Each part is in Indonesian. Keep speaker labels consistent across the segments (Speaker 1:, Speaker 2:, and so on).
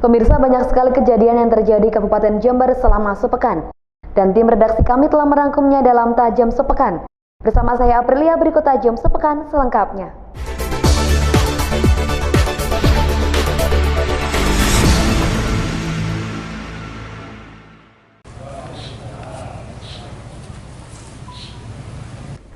Speaker 1: Pemirsa, banyak sekali kejadian yang terjadi di Kabupaten Jember selama sepekan. Dan tim redaksi kami telah merangkumnya dalam Tajam Sepekan. Bersama saya Aprilia, berikut Tajam Sepekan selengkapnya.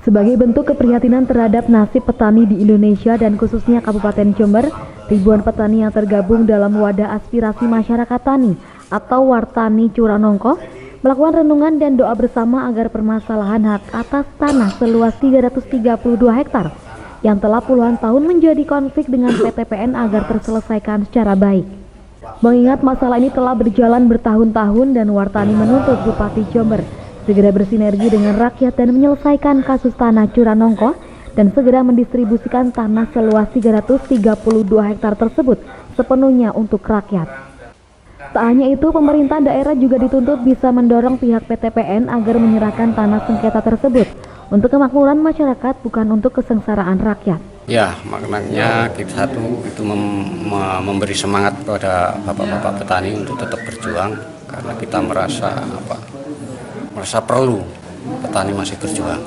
Speaker 1: Sebagai bentuk keprihatinan terhadap nasib petani di Indonesia dan khususnya Kabupaten Jember, ribuan petani yang tergabung dalam Wadah Aspirasi Masyarakat Tani atau Wartani Curanongko melakukan renungan dan doa bersama agar permasalahan hak atas tanah seluas 332 hektar yang telah puluhan tahun menjadi konflik dengan PTPN agar terselesaikan secara baik. Mengingat masalah ini telah berjalan bertahun-tahun dan Wartani menuntut Bupati Jember segera bersinergi dengan rakyat dan menyelesaikan kasus tanah Curanongko dan segera mendistribusikan tanah seluas 332 hektar tersebut sepenuhnya untuk rakyat. Tak hanya itu, pemerintah daerah juga dituntut bisa mendorong pihak PTPN agar menyerahkan tanah sengketa tersebut untuk kemakmuran masyarakat, bukan untuk kesengsaraan rakyat.
Speaker 2: Ya, maknanya kita itu memberi semangat kepada bapak-bapak petani untuk tetap berjuang karena kita merasa perlu petani masih berjuang.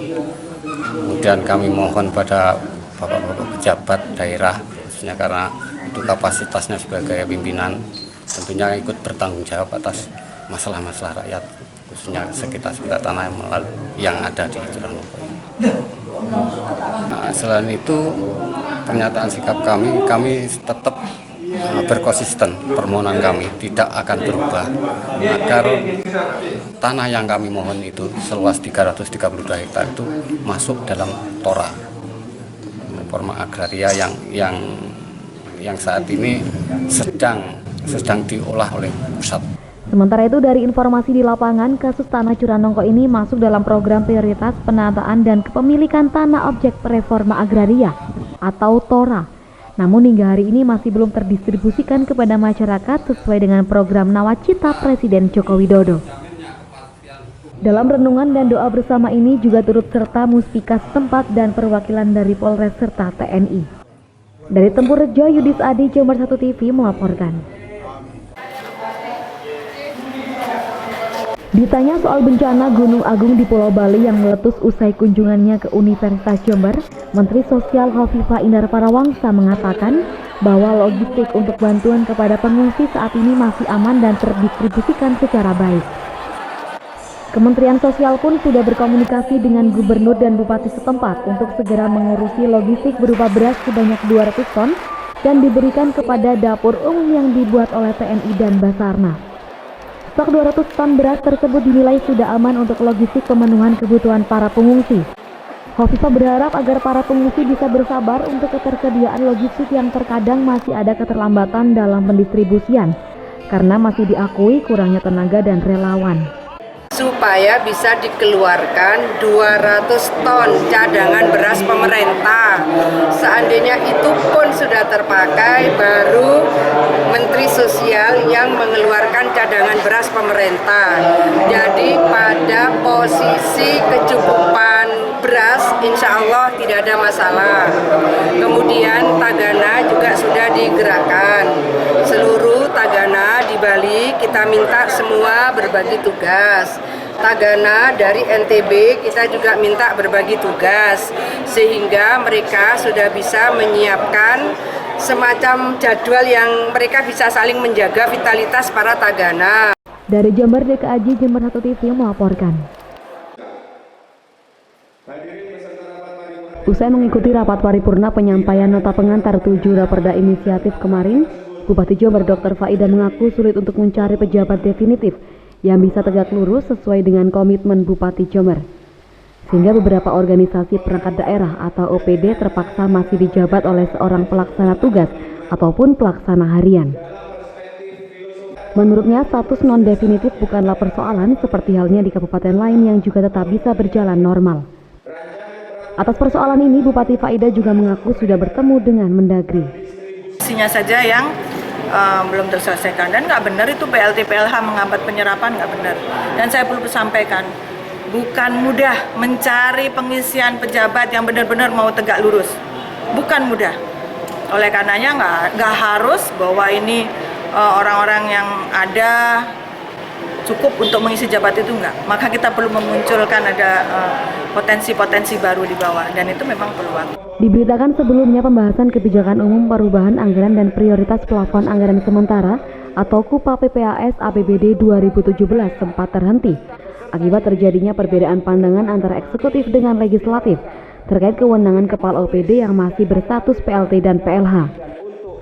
Speaker 2: Kemudian kami mohon pada bapak-bapak pejabat daerah, khususnya karena itu kapasitasnya sebagai pimpinan, tentunya ikut bertanggung jawab atas masalah-masalah rakyat, khususnya sekitar tanah yang ada di Curanongko. Nah, selain itu, pernyataan sikap kami tetap berkonsisten, permohonan kami tidak akan berubah agar tanah yang kami mohon itu seluas 332 hektar itu masuk dalam TORA, reforma agraria yang saat ini sedang diolah oleh pusat.
Speaker 1: Sementara itu, dari informasi di lapangan, kasus tanah Curanongko ini masuk dalam program prioritas penataan dan kepemilikan tanah objek reforma agraria atau TORA. Namun hingga hari ini masih belum terdistribusikan kepada masyarakat sesuai dengan program Nawacita Presiden Joko Widodo. Dalam renungan dan doa bersama ini juga turut serta muspika setempat dan perwakilan dari Polres serta TNI. Dari Tempurrejo, Yudis Adi, Jember 1 TV melaporkan. Ditanya soal bencana Gunung Agung di Pulau Bali yang meletus usai kunjungannya ke Universitas Jember, Menteri Sosial Hovifah Indar Parawangsa mengatakan bahwa logistik untuk bantuan kepada pengungsi saat ini masih aman dan terdistribusikan secara baik. Kementerian Sosial pun sudah berkomunikasi dengan Gubernur dan Bupati setempat untuk segera mengurusi logistik berupa beras sebanyak 200 ton dan diberikan kepada dapur umum yang dibuat oleh TNI dan Basarnas. Stok 200 ton beras tersebut dinilai sudah aman untuk logistik pemenuhan kebutuhan para pengungsi. Hovifah berharap agar para pengungsi bisa bersabar untuk ketersediaan logistik yang terkadang masih ada keterlambatan dalam pendistribusian, karena masih diakui kurangnya tenaga dan relawan.
Speaker 3: Supaya bisa dikeluarkan 200 ton cadangan beras pemerintah. Seandainya itu pun sudah terpakai, baru Menteri Sosial yang mengeluarkan cadangan beras pemerintah. Jadi pada posisi kecukupan beras insya Allah tidak ada masalah. Kemudian Tagana juga sudah digerakkan. Seluruh Tagana di Bali kita minta semua berbagi tugas. Tagana dari NTB kita juga minta berbagi tugas sehingga mereka sudah bisa menyiapkan semacam jadwal yang mereka bisa saling menjaga vitalitas para Tagana.
Speaker 1: Dari Jember, DKAJ Jember 1 TV melaporkan. Usai mengikuti rapat paripurna penyampaian nota pengantar 7 Raperda Inisiatif kemarin, Bupati Jember Dr. Faidah mengaku sulit untuk mencari pejabat definitif yang bisa tegak lurus sesuai dengan komitmen Bupati Jember. Sehingga beberapa organisasi perangkat daerah atau OPD terpaksa masih dijabat oleh seorang pelaksana tugas ataupun pelaksana harian. Menurutnya, status non-definitif bukanlah persoalan seperti halnya di kabupaten lain yang juga tetap bisa berjalan normal. Atas persoalan ini, Bupati Faidah juga mengaku sudah bertemu dengan Mendagri.
Speaker 4: Isinya saja yang belum terselesaikan dan nggak benar itu PLT PLH menghambat penyerapan, nggak benar. Dan saya perlu sampaikan, bukan mudah mencari pengisian pejabat yang benar-benar mau tegak lurus, bukan mudah. Oleh karenanya nggak harus bahwa ini orang-orang yang ada cukup untuk mengisi jabatan itu enggak. Maka kita perlu memunculkan ada potensi-potensi baru di bawah, dan itu memang perlu waktu.
Speaker 1: Diberitakan sebelumnya pembahasan kebijakan umum perubahan anggaran dan prioritas plafon anggaran sementara atau KUPA PPAS APBD 2017 sempat terhenti akibat terjadinya perbedaan pandangan antara eksekutif dengan legislatif terkait kewenangan kepala OPD yang masih berstatus PLT dan PLH.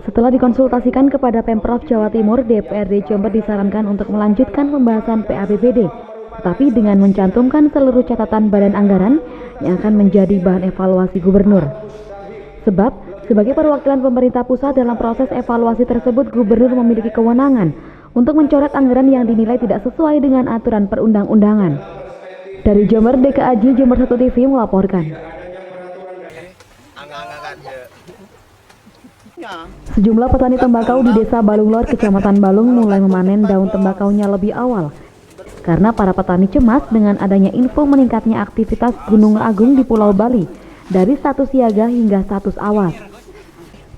Speaker 1: Setelah dikonsultasikan kepada Pemprov Jawa Timur, DPRD Jember disarankan untuk melanjutkan pembahasan PAPBD, tetapi dengan mencantumkan seluruh catatan badan anggaran yang akan menjadi bahan evaluasi gubernur. Sebab, sebagai perwakilan pemerintah pusat dalam proses evaluasi tersebut, gubernur memiliki kewenangan untuk mencoret anggaran yang dinilai tidak sesuai dengan aturan perundang-undangan. Dari Jember, DKAJ Jember 1 TV melaporkan. Sejumlah petani tembakau di Desa Balunglor, Kecamatan Balung mulai memanen daun tembakaunya lebih awal karena para petani cemas dengan adanya info meningkatnya aktivitas Gunung Agung di Pulau Bali dari status siaga hingga status awas.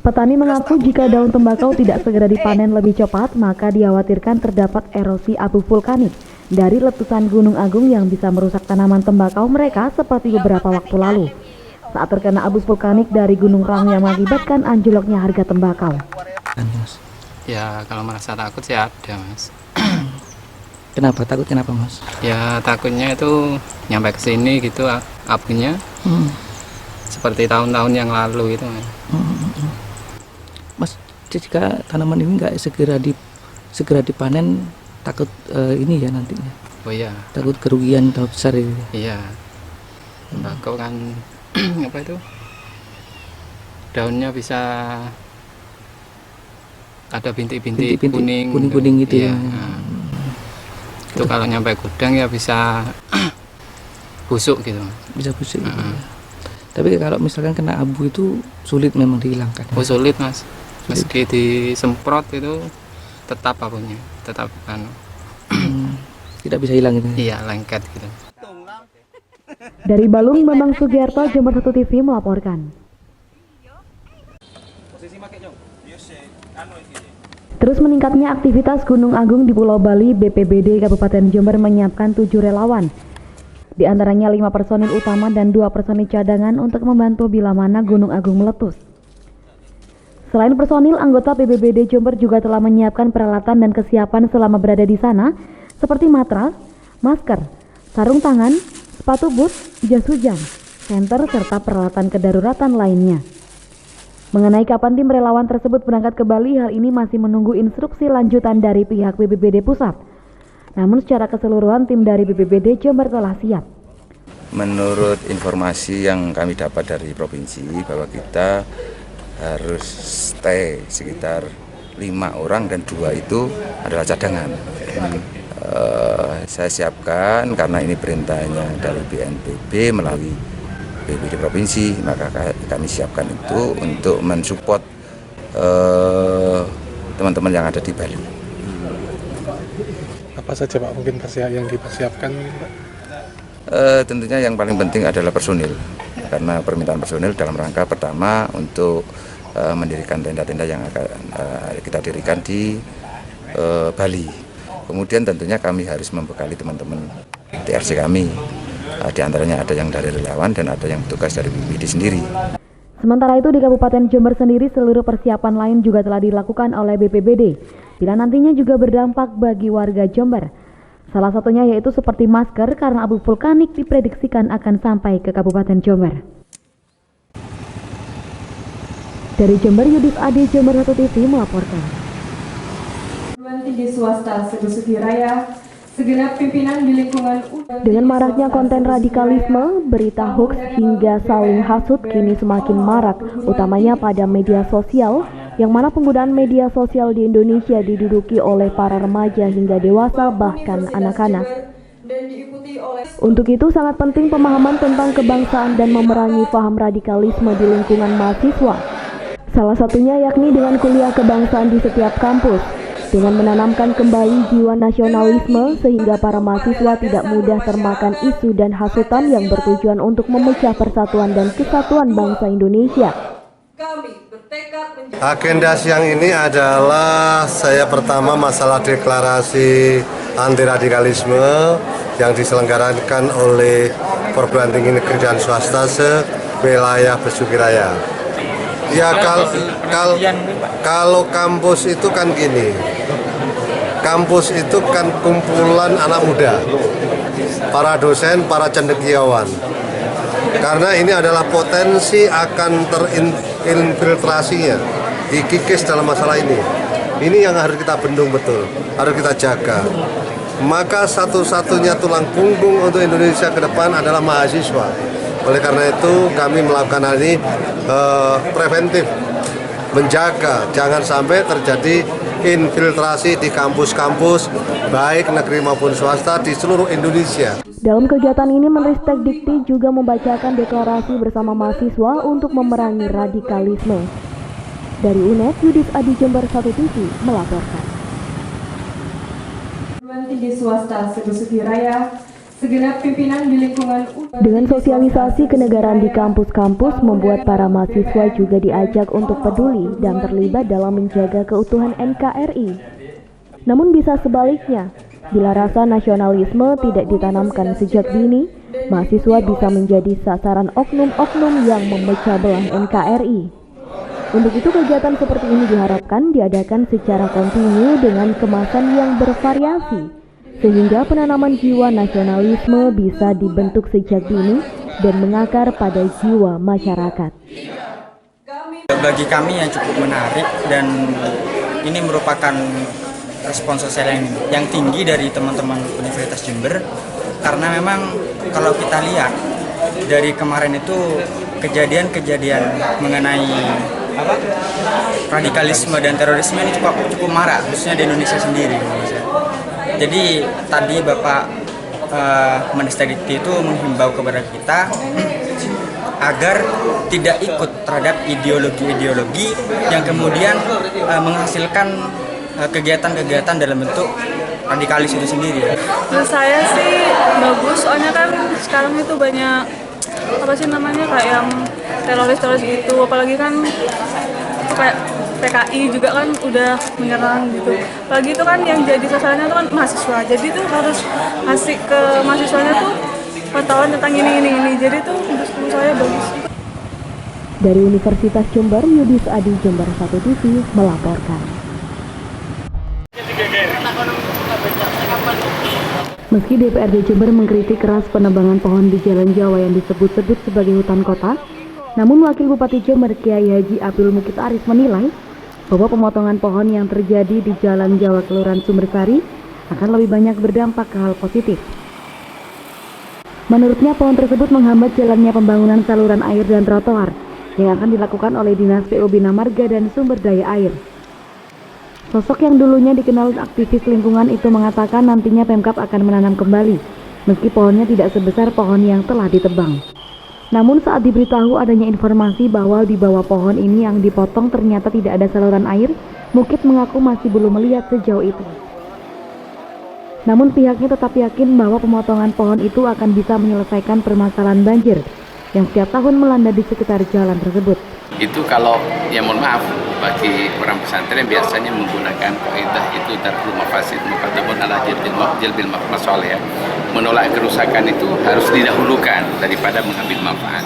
Speaker 1: Petani mengaku jika daun tembakau tidak segera dipanen lebih cepat, maka dikhawatirkan terdapat erosi abu vulkanik dari letusan Gunung Agung yang bisa merusak tanaman tembakau mereka seperti beberapa waktu lalu saat terkena abu vulkanik dari Gunung Raung yang mengakibatkan anjloknya harga tembakau.
Speaker 5: Ya kalau merasa takut sih ada, Mas.
Speaker 6: Kenapa takut? Kenapa, Mas?
Speaker 5: Ya takutnya itu nyampe ke sini gitu abunya. Seperti tahun-tahun yang lalu itu, Mas.
Speaker 6: Mas, jika tanaman ini nggak segera dipanen, takut ini ya nantinya.
Speaker 5: Oh iya.
Speaker 6: Takut kerugian besar itu.
Speaker 5: Iya. Tembakau kan apa itu? Daunnya bisa ada bintik-bintik kuning
Speaker 6: gitu.
Speaker 5: Iya. Itu kalau nyampe gudang ya bisa busuk gitu.
Speaker 6: Bisa busuk. Gitu. Tapi kalau misalkan kena abu itu sulit memang dihilangkan.
Speaker 5: Oh sulit, Mas. Meski disemprot itu tetap abunya, tetap
Speaker 6: tidak bisa hilang gitu.
Speaker 5: Iya, lengket gitu.
Speaker 1: Dari Balung, Bambang Sugiarto, Jember 1 TV melaporkan. Terus meningkatnya aktivitas Gunung Agung di Pulau Bali, BPBD Kabupaten Jember menyiapkan 7 relawan. Di antaranya 5 personil utama dan 2 personil cadangan untuk membantu bila mana Gunung Agung meletus. Selain personil, anggota BPBD Jember juga telah menyiapkan peralatan dan kesiapan selama berada di sana, seperti matras, masker, sarung tangan, sepatu boot, jas hujan, senter, serta peralatan kedaruratan lainnya. Mengenai kapan tim relawan tersebut berangkat ke Bali, hal ini masih menunggu instruksi lanjutan dari pihak BPBD Pusat. Namun secara keseluruhan tim dari BPBD Jember telah siap.
Speaker 7: Menurut informasi yang kami dapat dari provinsi bahwa kita harus stay sekitar 5 orang dan 2 itu adalah cadangan. Saya siapkan karena ini perintahnya dari BNPB melalui BPBD provinsi, maka kami siapkan itu untuk mensupport teman-teman yang ada di Bali.
Speaker 8: Apa saja Pak mungkin yang dipersiapkan?
Speaker 7: Tentunya yang paling penting adalah personil, karena permintaan personil dalam rangka pertama untuk mendirikan tenda-tenda yang akan kita dirikan di Bali. Kemudian tentunya kami harus membekali teman-teman TRC kami. Di antaranya ada yang dari relawan dan ada yang tugas dari BPBD sendiri.
Speaker 1: Sementara itu di Kabupaten Jember sendiri seluruh persiapan lain juga telah dilakukan oleh BPBD bila nantinya juga berdampak bagi warga Jember. Salah satunya yaitu seperti masker karena abu vulkanik diprediksikan akan sampai ke Kabupaten Jember. Dari Jember, Yudis Adi, Jember 1 TV melaporkan.
Speaker 9: Tinggi swasta Sebesuki Raya, segenap pimpinan di lingkungan.
Speaker 1: Dengan maraknya konten radikalisme, berita hoax hingga saling hasut kini semakin marak, utamanya pada media sosial, yang mana penggunaan media sosial di Indonesia diduduki oleh para remaja hingga dewasa bahkan anak-anak. Untuk itu sangat penting pemahaman tentang kebangsaan dan memerangi paham radikalisme di lingkungan mahasiswa. Salah satunya yakni dengan kuliah kebangsaan di setiap kampus, dengan menanamkan kembali jiwa nasionalisme sehingga para mahasiswa tidak mudah termakan isu dan hasutan yang bertujuan untuk memecah persatuan dan kesatuan bangsa Indonesia.
Speaker 9: Kami bertekad
Speaker 10: Agenda siang ini adalah saya pertama masalah deklarasi anti radikalisme yang diselenggarakan oleh perguruan tinggi negeri dan swasta se-wilayah Besuki Raya. Ya kalau kampus itu kan gini, kampus itu kan kumpulan anak muda, para dosen, para cendekiawan. Karena ini adalah potensi akan terinfiltrasinya, dikikis dalam masalah ini. Ini yang harus kita bendung betul, harus kita jaga. Maka satu-satunya tulang punggung untuk Indonesia ke depan adalah mahasiswa. Oleh karena itu kami melakukan hal ini preventif, menjaga jangan sampai terjadi infiltrasi di kampus-kampus baik negeri maupun swasta di seluruh Indonesia.
Speaker 1: Dalam kegiatan ini, Menristek Dikti juga membacakan deklarasi bersama mahasiswa untuk memerangi radikalisme. Dari UNED, Yudis Adi Jember 1 TV melaporkan.
Speaker 9: Perguruan tinggi swasta se-Besuki Raya, segenap pimpinan di lingkungan
Speaker 1: Dengan sosialisasi kenegaraan di kampus-kampus membuat para mahasiswa juga diajak untuk peduli dan terlibat dalam menjaga keutuhan NKRI. Namun bisa sebaliknya, bila rasa nasionalisme tidak ditanamkan sejak dini, mahasiswa bisa menjadi sasaran oknum-oknum yang memecah belah NKRI. Untuk itu kegiatan seperti ini diharapkan diadakan secara kontinu dengan kemasan yang bervariasi, sehingga penanaman jiwa nasionalisme bisa dibentuk sejak dini dan mengakar pada jiwa masyarakat.
Speaker 11: Bagi kami yang cukup menarik dan ini merupakan respon sosial yang tinggi dari teman-teman Universitas Jember, karena memang kalau kita lihat dari kemarin itu kejadian-kejadian mengenai radikalisme dan terorisme ini cukup marak, khususnya di Indonesia sendiri. Jadi tadi Bapak Menristek Dikti itu menghimbau kepada kita agar tidak ikut terhadap ideologi-ideologi yang kemudian menghasilkan kegiatan-kegiatan dalam bentuk radikalis itu sendiri.
Speaker 12: Menurut saya sih bagus, soalnya kan sekarang itu banyak kayak yang teroris gitu, apalagi kan kayak PKI juga kan udah menyerang gitu. Apalagi itu kan yang jadi sasarannya itu kan mahasiswa, jadi itu harus ngasih ke mahasiswanya tuh pengetahuan tentang ini. Jadi itu menurut saya bagus.
Speaker 1: Dari Universitas Jember, Yudis Adi Jember 1 TV melaporkan. Meski DPRD Jember mengkritik keras penebangan pohon di Jalan Jawa yang disebut-sebut sebagai hutan kota, namun Wakil Bupati Jember Kiai Haji Abdul Mukit Arif menilai bahwa pemotongan pohon yang terjadi di Jalan Jawa Kelurahan Sumbersari akan lebih banyak berdampak ke hal positif. Menurutnya pohon tersebut menghambat jalannya pembangunan saluran air dan trotoar yang akan dilakukan oleh Dinas PU Bina Marga dan Sumber Daya Air. Sosok yang dulunya dikenal aktivis lingkungan itu mengatakan nantinya Pemkab akan menanam kembali, meski pohonnya tidak sebesar pohon yang telah ditebang. Namun saat diberitahu adanya informasi bahwa di bawah pohon ini yang dipotong ternyata tidak ada saluran air, Mukit mengaku masih belum melihat sejauh itu. Namun pihaknya tetap yakin bahwa pemotongan pohon itu akan bisa menyelesaikan permasalahan banjir yang setiap tahun melanda di sekitar jalan tersebut.
Speaker 13: Itu kalau, ya mohon maaf, bagi orang pesantren biasanya menggunakan kaidah itu darul mafasid muqaddamun ala jalbil masalih, ya. Menolak kerusakan itu harus didahulukan daripada mengambil manfaat.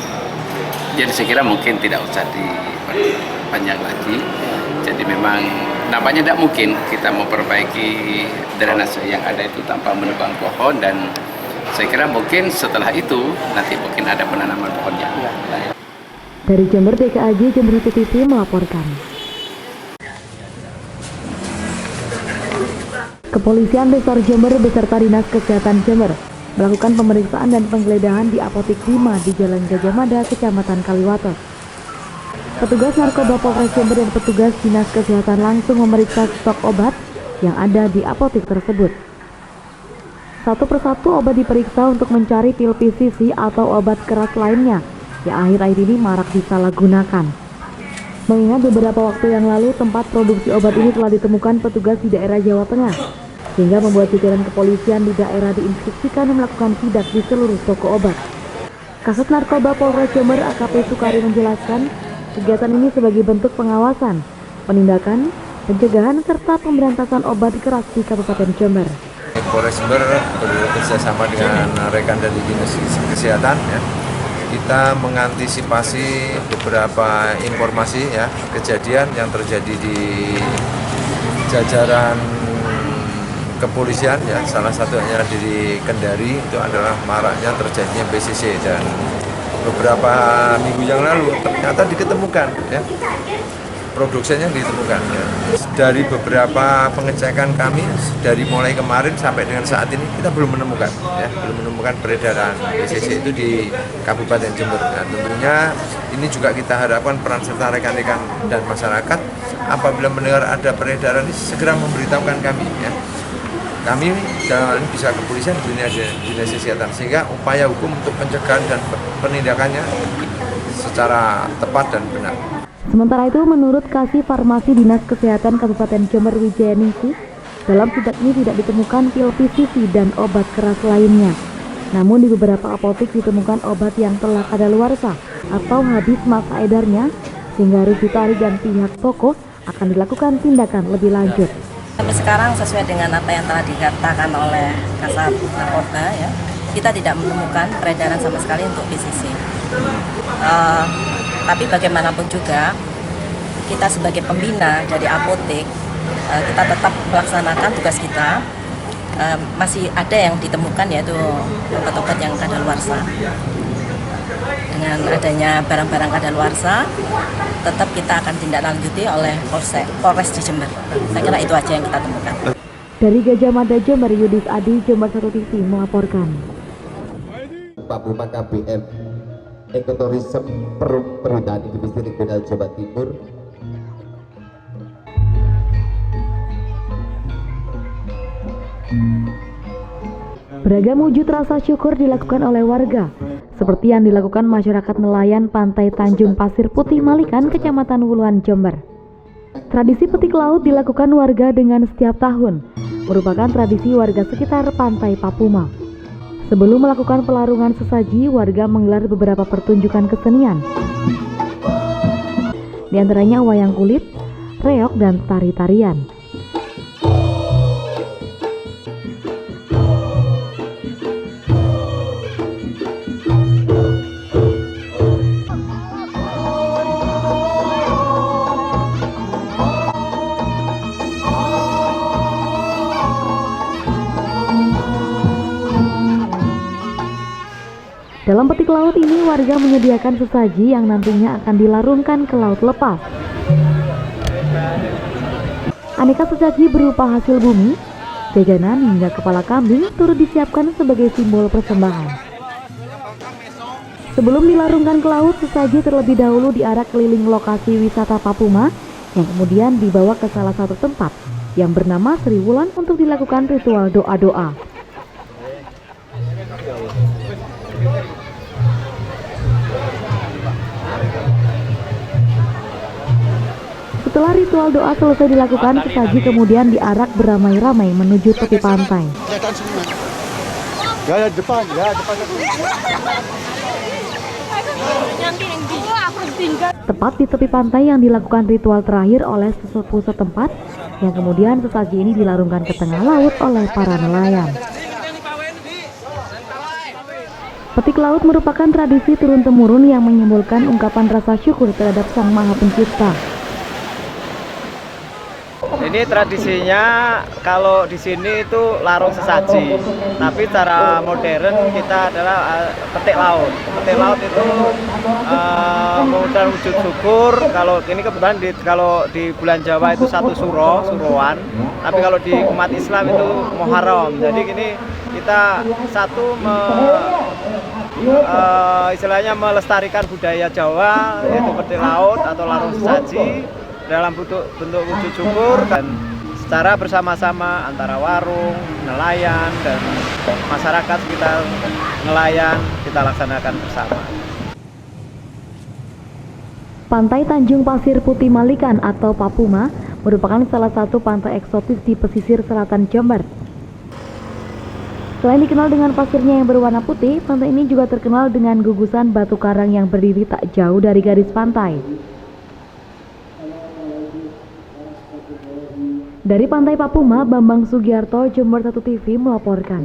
Speaker 13: Jadi saya kira mungkin tidak usah dipanjang lagi. Jadi memang nampaknya tidak mungkin kita memperbaiki drainase yang ada itu tanpa menebang pohon, dan saya kira mungkin setelah itu nanti mungkin ada penanaman pohon yang lain.
Speaker 1: Dari Jember, DKAJ Jember TV melaporkan. Kepolisian Resor Jember beserta Dinas Kesehatan Jember melakukan pemeriksaan dan penggeledahan di Apotik 5 di Jalan Gajah Mada, Kecamatan Kaliwates. Petugas Narkoba Polres Jember dan petugas Dinas Kesehatan langsung memeriksa stok obat yang ada di apotik tersebut. Satu persatu obat diperiksa untuk mencari pil PCC atau obat keras lainnya yang akhir-akhir ini marak disalahgunakan. Mengingat beberapa waktu yang lalu tempat produksi obat ini telah ditemukan petugas di daerah Jawa Tengah, sehingga membuat jajaran kepolisian di daerah diinstruksikan melakukan sidak di seluruh toko obat. Kasat Narkoba Polres Jember AKP Sukari menjelaskan, Kegiatan ini sebagai bentuk pengawasan, penindakan, pencegahan, serta pemberantasan obat keras di Kabupaten Jember.
Speaker 14: Polres Jember bekerjasama dengan rekan dari Dinas Kesehatan ya, kita mengantisipasi beberapa informasi ya kejadian yang terjadi di jajaran kepolisian ya, salah satunya di Kendari itu adalah maraknya terjadinya BCC, dan beberapa minggu yang lalu ternyata diketemukan ya, produksinya ditemukan ya. Dari beberapa pengecekan kami dari mulai kemarin sampai dengan saat ini kita belum menemukan ya, belum menemukan peredaran BCC itu di Kabupaten Jember. Nah, tentunya ini juga kita harapkan peran serta rekan-rekan dan masyarakat apabila mendengar ada peredaran ini segera memberitahukan kami ya. Kami dalam ini bisa kepolisian, dinas kesehatan, sehingga upaya hukum untuk pencegahan dan penindakannya secara tepat dan benar.
Speaker 1: Sementara itu, menurut Kasih Farmasi Dinas Kesehatan Kabupaten Jember Wijayaningsih, dalam sidak ini tidak ditemukan pil PCC dan obat keras lainnya. Namun di beberapa apotek ditemukan obat yang telah kadaluarsa atau habis masa edarnya, sehingga harus ditarik dan pihak toko akan dilakukan tindakan lebih lanjut.
Speaker 15: Sampai sekarang sesuai dengan apa yang telah dikatakan oleh Kasat Narkoba ya, kita tidak menemukan peredaran sama sekali untuk PCC. Tapi bagaimanapun juga kita sebagai pembina dari apotek, kita tetap melaksanakan tugas kita. Masih ada yang ditemukan yaitu obat-obat yang kadaluarsa. Dengan adanya barang-barang kadaluarsa, tetap kita akan tindak lanjuti oleh Polres di Jember. Saya kira itu aja yang kita temukan.
Speaker 1: Dari Gajah Mada Jember, Yudis Adi, Jember 1 TV melaporkan.
Speaker 16: Pak Buma KBM Ekoturism Perhutani Divisi Regional Jawa Timur
Speaker 1: Beragam wujud rasa syukur dilakukan oleh warga, seperti yang dilakukan masyarakat nelayan Pantai Tanjung Pasir Putih Malikan, Kecamatan Wuluan, Jember. Tradisi petik laut dilakukan warga dengan setiap tahun, merupakan tradisi warga sekitar Pantai Papuma. Sebelum melakukan pelarungan sesaji, warga menggelar beberapa pertunjukan kesenian. Di antaranya wayang kulit, reok, dan tari-tarian. Dalam petik laut ini, warga menyediakan sesaji yang nantinya akan dilarungkan ke laut lepas. Aneka sesaji berupa hasil bumi, jajanan hingga kepala kambing turut disiapkan sebagai simbol persembahan. Sebelum dilarungkan ke laut, sesaji terlebih dahulu diarak keliling lokasi wisata Papuma yang kemudian dibawa ke salah satu tempat yang bernama Sri Wulan untuk dilakukan ritual doa-doa. Setelah ritual doa selesai dilakukan, sesaji kemudian diarak beramai-ramai menuju tepi pantai. Tepat di tepi pantai yang dilakukan ritual terakhir oleh sesepuh setempat, yang kemudian sesaji ini dilarungkan ke tengah laut oleh para nelayan. Petik laut merupakan tradisi turun-temurun yang menyimbolkan ungkapan rasa syukur terhadap Sang Maha Pencipta.
Speaker 17: Ini tradisinya kalau di sini itu larung sesaji, tapi cara modern kita adalah petik laut. Petik laut itu mengundang wujud syukur. Kalau ini kebetulan kalau di bulan Jawa itu satu suroan, tapi kalau di umat Islam itu Muharram. Jadi gini kita satu istilahnya melestarikan budaya Jawa, yaitu petik laut atau larung sesaji dalam bentuk wujud syukur, dan secara bersama-sama antara warung, nelayan, dan masyarakat sekitar nelayan kita laksanakan bersama.
Speaker 1: Pantai Tanjung Pasir Putih Malikan atau Papuma merupakan salah satu pantai eksotis di pesisir selatan Jember. Selain dikenal dengan pasirnya yang berwarna putih, pantai ini juga terkenal dengan gugusan batu karang yang berdiri tak jauh dari garis pantai. Dari Pantai Papuma, Bambang Sugiarto, Jember 1 TV melaporkan.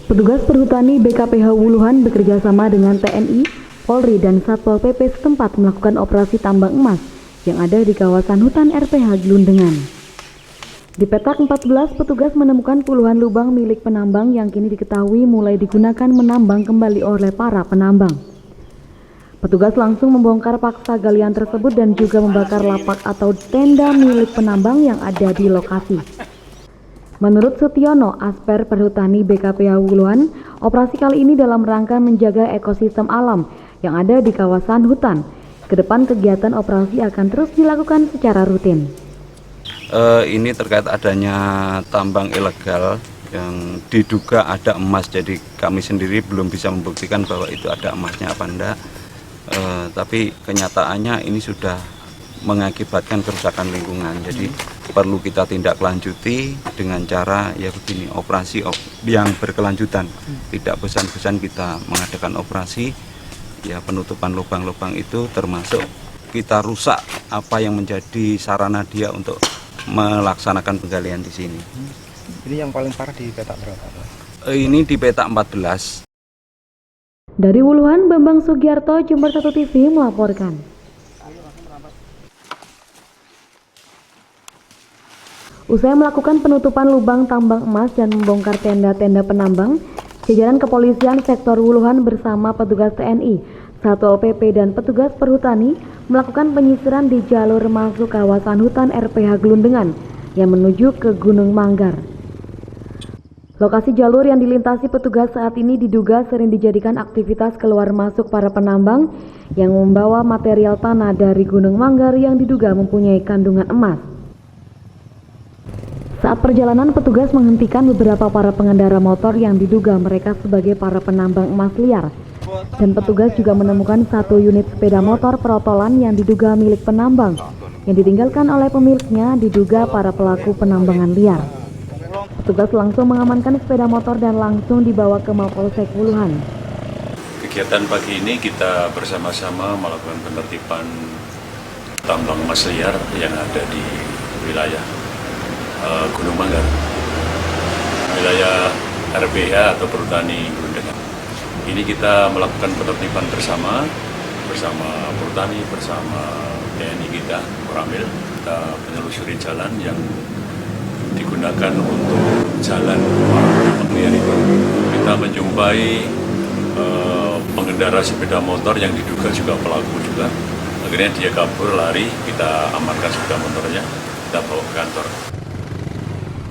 Speaker 1: Petugas perhutani BKPH Wuluhan bekerja sama dengan TNI, Polri, dan Satpol PP setempat melakukan operasi tambang emas yang ada di kawasan hutan RPH Glundengan. Di petak 14, petugas menemukan puluhan lubang milik penambang yang kini diketahui mulai digunakan menambang kembali oleh para penambang. Petugas langsung membongkar paksa galian tersebut dan juga membakar lapak atau tenda milik penambang yang ada di lokasi. Menurut Sutiono, Asper Perhutani BKPH Wuluhan, operasi kali ini dalam rangka menjaga ekosistem alam yang ada di kawasan hutan. Kedepan kegiatan operasi akan terus dilakukan secara rutin.
Speaker 18: Ini terkait adanya tambang ilegal yang diduga ada emas, jadi kami sendiri belum bisa membuktikan bahwa itu ada emasnya apa enggak. Tapi kenyataannya ini sudah mengakibatkan kerusakan lingkungan, jadi perlu kita tindak lanjuti dengan cara ya begini, operasi yang berkelanjutan, tidak bosan-bosan kita mengadakan operasi ya penutupan lubang-lubang itu, termasuk kita rusak apa yang menjadi sarana dia untuk melaksanakan penggalian di sini.
Speaker 19: Ini yang paling parah di petak berapa?
Speaker 18: Ini di petak 14.
Speaker 1: Dari Wuluhan, Bambang Sugiarto, Jember 1 TV melaporkan. Usai melakukan penutupan lubang tambang emas dan membongkar tenda-tenda penambang, jajaran kepolisian sektor Wuluhan bersama petugas TNI, Satpol PP dan petugas perhutani melakukan penyisiran di jalur masuk kawasan hutan RPH Glundengan yang menuju ke Gunung Manggar. Lokasi jalur yang dilintasi petugas saat ini diduga sering dijadikan aktivitas keluar masuk para penambang yang membawa material tanah dari Gunung Manggar yang diduga mempunyai kandungan emas. Saat perjalanan, petugas menghentikan beberapa para pengendara motor yang diduga mereka sebagai para penambang emas liar. Dan petugas juga menemukan 1 unit sepeda motor perotolan yang diduga milik penambang, yang ditinggalkan oleh pemiliknya diduga para pelaku penambangan liar. Petugas langsung mengamankan sepeda motor dan langsung dibawa ke Mapolsek Wuluhan.
Speaker 20: Kegiatan pagi ini kita bersama-sama melakukan penertiban tambang emas liar yang ada di wilayah Gunung Manggar, wilayah RPH atau Perhutani Glundengan. Ini kita melakukan penertiban bersama Perhutani, bersama TNI kita, Koramil. Kita menelusuri jalan yang digunakan untuk jalan pengliar itu. Kita menjumpai pengendara sepeda motor yang diduga juga pelaku juga. Akhirnya dia kabur, lari, kita amankan sepeda motornya, kita bawa ke kantor.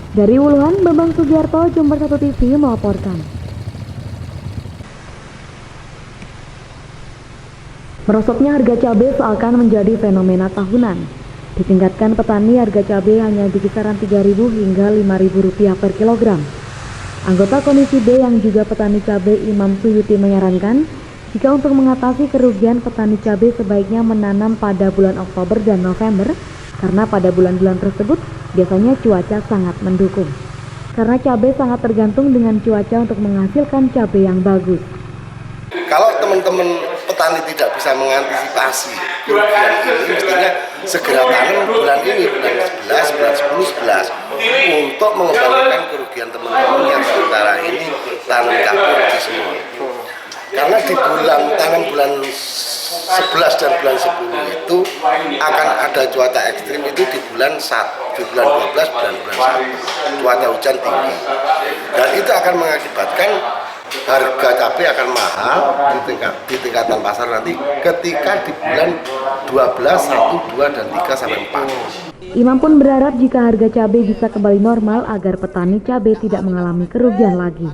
Speaker 1: Dari Wuluhan, Bambang Sugiarto, Jember 1 TV melaporkan. Merosotnya harga cabai seakan menjadi fenomena tahunan. Ditingkatkan petani, harga cabai hanya di kisaran Rp3.000 hingga Rp5.000 per kilogram. Anggota Komisi B yang juga petani cabai Imam Suyuti menyarankan, jika untuk mengatasi kerugian petani cabai sebaiknya menanam pada bulan Oktober dan November, karena pada bulan-bulan tersebut biasanya cuaca sangat mendukung. Karena cabai sangat tergantung dengan cuaca untuk menghasilkan cabai yang bagus.
Speaker 10: Kalau teman-teman petani tidak bisa mengantisipasi kerugian ini, mestinya segera tanam bulan ini, bulan 11, bulan 10, 11 untuk mengembalikan kerugian teman-teman yang sementara ini tanam cabai di semua. Karena di tanam bulan 11 dan bulan 10 itu akan ada cuaca ekstrim itu di bulan 12, bulan 1, cuaca hujan tinggi. Dan itu akan mengakibatkan harga cabai akan mahal di tingkatan pasar nanti ketika di bulan 12, 1, 2, dan 3 sampai 4.
Speaker 1: Imam pun berharap jika harga cabai bisa kembali normal agar petani cabai tidak mengalami kerugian lagi.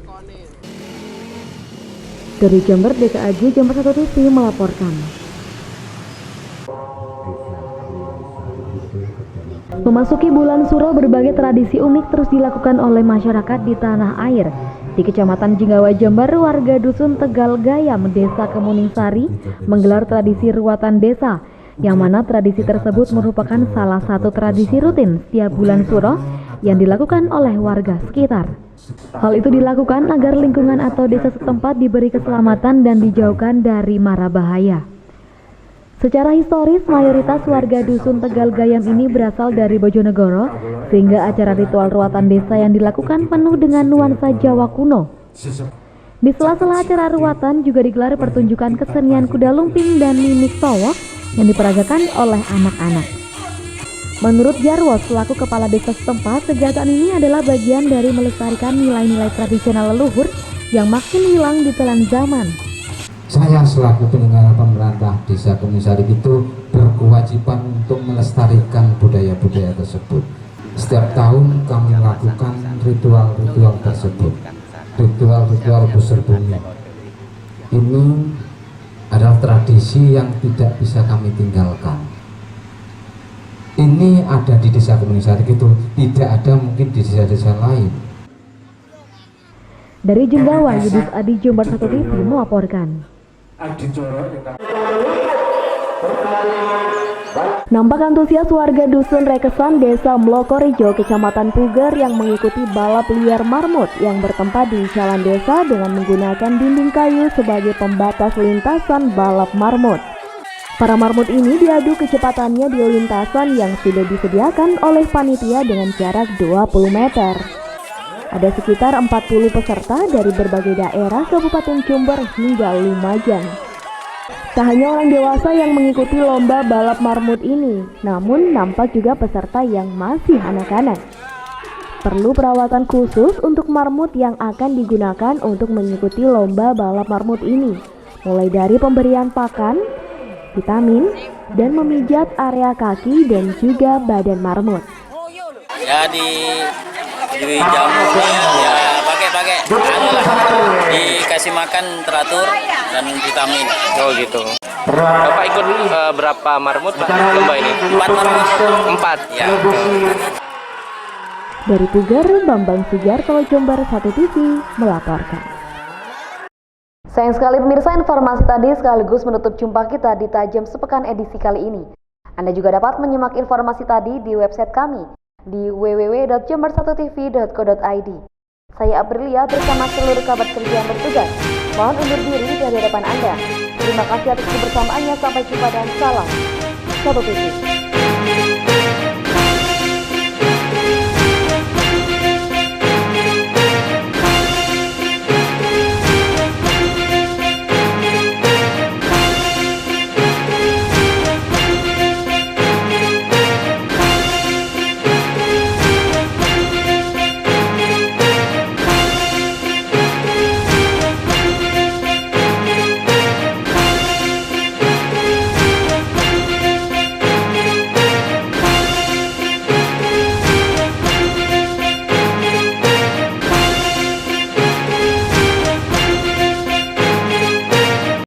Speaker 1: Dari Jember, DKAG Jember 1 TV melaporkan. Memasuki bulan Suro, berbagai tradisi unik terus dilakukan oleh masyarakat di tanah air. Di Kecamatan Jinggawa, Jember, warga Dusun Tegal Gayam, Desa Kemuning Sari, menggelar tradisi ruatan desa, yang mana tradisi tersebut merupakan salah satu tradisi rutin setiap bulan Suro yang dilakukan oleh warga sekitar. Hal itu dilakukan agar lingkungan atau desa setempat diberi keselamatan dan dijauhkan dari mara bahaya. Secara historis, mayoritas warga dusun Tegal Gayam ini berasal dari Bojonegoro, sehingga acara ritual ruatan desa yang dilakukan penuh dengan nuansa Jawa kuno. Di sela-sela acara ruatan juga digelar pertunjukan kesenian kuda lumping dan mimik towo yang diperagakan oleh anak-anak. Menurut Jarwo selaku kepala desa setempat, kegiatan ini adalah bagian dari melestarikan nilai-nilai tradisional leluhur yang makin hilang di telan zaman.
Speaker 21: Saya selaku penyelenggara pemerintah Desa Gunungsari itu berkewajiban untuk melestarikan budaya-budaya tersebut. Setiap tahun kami melakukan ritual-ritual tersebut, ritual-ritual busur bumi. Ini adalah tradisi yang tidak bisa kami tinggalkan. Ini ada di Desa Gunungsari itu, tidak ada mungkin di desa-desa lain.
Speaker 1: Dari Jenggawa, Yudis Adi, Jember 1 TV melaporkan. Nampak antusias warga dusun Rekesan, Desa Mlokorejo, Kecamatan Puger yang mengikuti balap liar marmut yang bertempat di jalan desa dengan menggunakan dinding kayu sebagai pembatas lintasan balap marmut. Para marmut ini diadu kecepatannya di lintasan yang sudah disediakan oleh panitia dengan jarak 20 meter. Ada sekitar 40 peserta dari berbagai daerah Kabupaten Jember hingga Lumajang. Tak hanya orang dewasa yang mengikuti lomba balap marmut ini, namun nampak juga peserta yang masih anak-anak. Perlu perawatan khusus untuk marmut yang akan digunakan untuk mengikuti lomba balap marmut ini, mulai dari pemberian pakan, vitamin, dan memijat area kaki dan juga badan marmut.
Speaker 22: Ya dijamu ya pakai dikasih makan teratur dan vitamin.
Speaker 23: Oh gitu. Bapak ikut berapa marmut Pak lomba ini?
Speaker 22: 4 marmut.
Speaker 23: 4 ya.
Speaker 1: Dari Puger, Bambang Sugiarto, Jember 1 TV melaporkan. Sayang sekali pemirsa, informasi tadi sekaligus menutup jumpa kita di Tajam Sepekan edisi kali ini. Anda juga dapat menyimak informasi tadi di website kami di www.jember1tv.co.id. Saya Aprilia bersama seluruh kabar kerja yang bertugas. Mohon undur diri dari hadapan Anda. Terima kasih atas kebersamaannya. Sampai jumpa dan salam 1 TV.